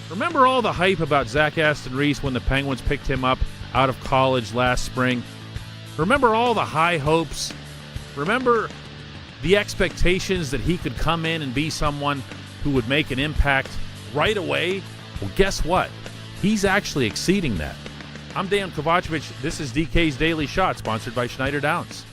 Remember all the hype about Zach Aston-Reese when the Penguins picked him up out of college last spring? Remember all the high hopes? Remember the expectations that he could come in and be someone who would make an impact right away? Well, guess what? He's actually exceeding that. I'm Dejan Kovacevic. This is DK's Daily Shot, sponsored by Schneider Downs.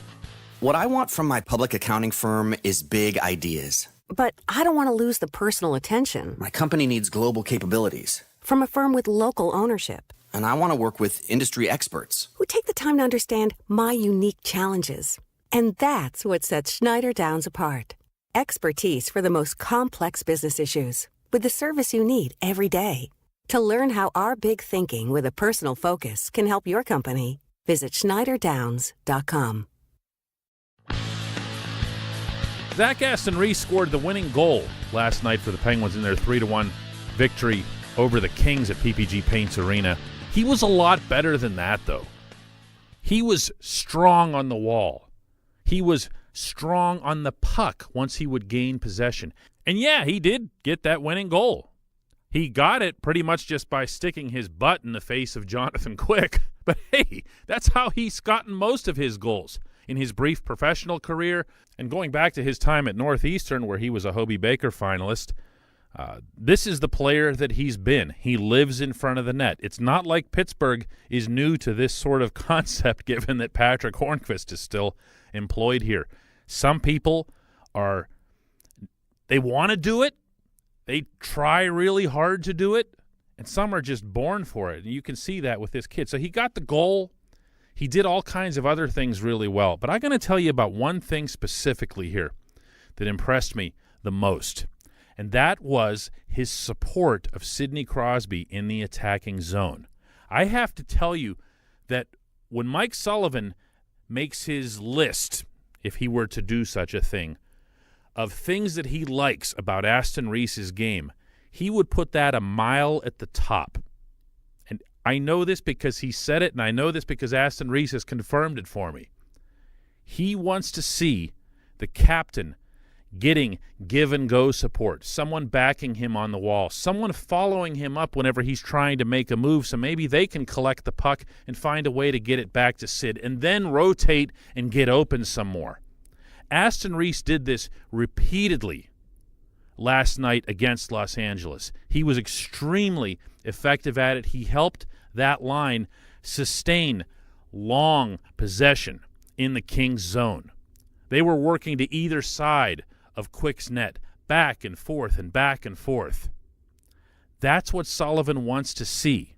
What I want from my public accounting firm is big ideas. But I don't want to lose the personal attention. My company needs global capabilities. From a firm with local ownership. And I want to work with industry experts. Who take the time to understand my unique challenges. And that's what sets Schneider Downs apart. Expertise for the most complex business issues. With the service you need every day. To learn how our big thinking with a personal focus can help your company, visit schneiderdowns.com. Zach Aston-Reese scored the winning goal last night for the Penguins in their 3-1 victory over the Kings at PPG Paints Arena. He was a lot better than that, though. He was strong on the wall. He was strong on the puck once he would gain possession. And yeah, he did get that winning goal. He got it pretty much just by sticking his butt in the face of Jonathan Quick. But hey, that's how he's gotten most of his goals in his brief professional career. And going back to his time at Northeastern, where he was a Hobey Baker finalist, this is the player that he's been. He lives in front of the net. It's not like Pittsburgh is new to this sort of concept, given that Patrick Hornqvist is still employed here. Some people they want to do it. They try really hard to do it. And some are just born for it. And you can see that with this kid. So he got the goal. He did all kinds of other things really well. But I'm going to tell you about one thing specifically here that impressed me the most. And that was his support of Sidney Crosby in the attacking zone. I have to tell you that when Mike Sullivan makes his list, if he were to do such a thing, of things that he likes about Aston-Reese's game, he would put that a mile at the top. And I know this because he said it, and I know this because Aston-Reese has confirmed it for me. He wants to see the captain getting give-and-go support, someone backing him on the wall, someone following him up whenever he's trying to make a move, so maybe they can collect the puck and find a way to get it back to Sid and then rotate and get open some more. Aston-Reese did this repeatedly last night against Los Angeles. He was extremely effective at it. He helped that line sustain long possession in the Kings zone. They were working to either side of Quick's net, back and forth and back and forth. That's what Sullivan wants to see.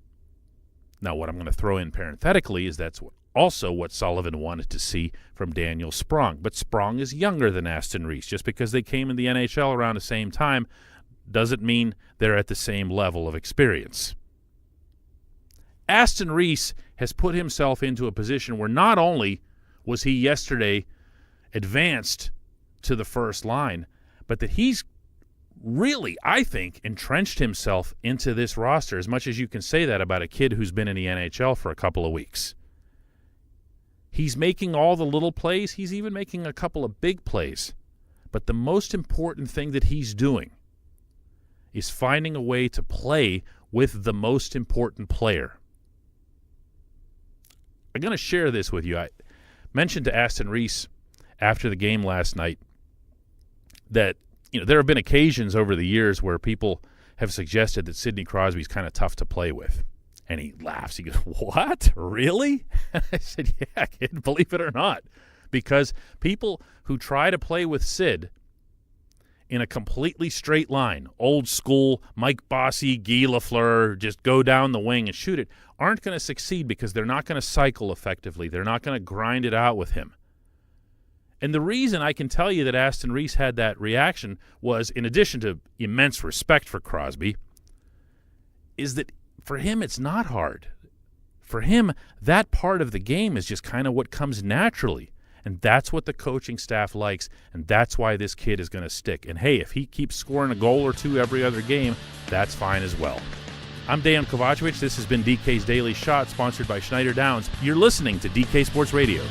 Now, what I'm going to throw in parenthetically is that's also what Sullivan wanted to see from Daniel Sprong. But Sprong is younger than Aston-Reese. Just because they came in the NHL around the same time doesn't mean they're at the same level of experience. Aston-Reese has put himself into a position where not only was he yesterday advanced to the first line, but that he's really, I think, entrenched himself into this roster, as much as you can say that about a kid who's been in the NHL for a couple of weeks. He's making all the little plays. He's even making a couple of big plays. But the most important thing that he's doing is finding a way to play with the most important player. I'm going to share this with you. I mentioned to Aston-Reese after the game last night that there have been occasions over the years where people have suggested that Sidney Crosby's kind of tough to play with. And he laughs. He goes, "What? Really?" I said, "Yeah, kid, believe it or not." Because people who try to play with Sid in a completely straight line, old school, Mike Bossy, Guy Lafleur, just go down the wing and shoot it, aren't going to succeed because they're not going to cycle effectively. They're not going to grind it out with him. And the reason I can tell you that Aston-Reese had that reaction was, in addition to immense respect for Crosby, is that for him, it's not hard. For him, that part of the game is just kind of what comes naturally. And that's what the coaching staff likes, and that's why this kid is going to stick. And hey, if he keeps scoring a goal or two every other game, that's fine as well. I'm Dejan Kovacevic. This has been DK's Daily Shot, sponsored by Schneider Downs. You're listening to DK Sports Radio.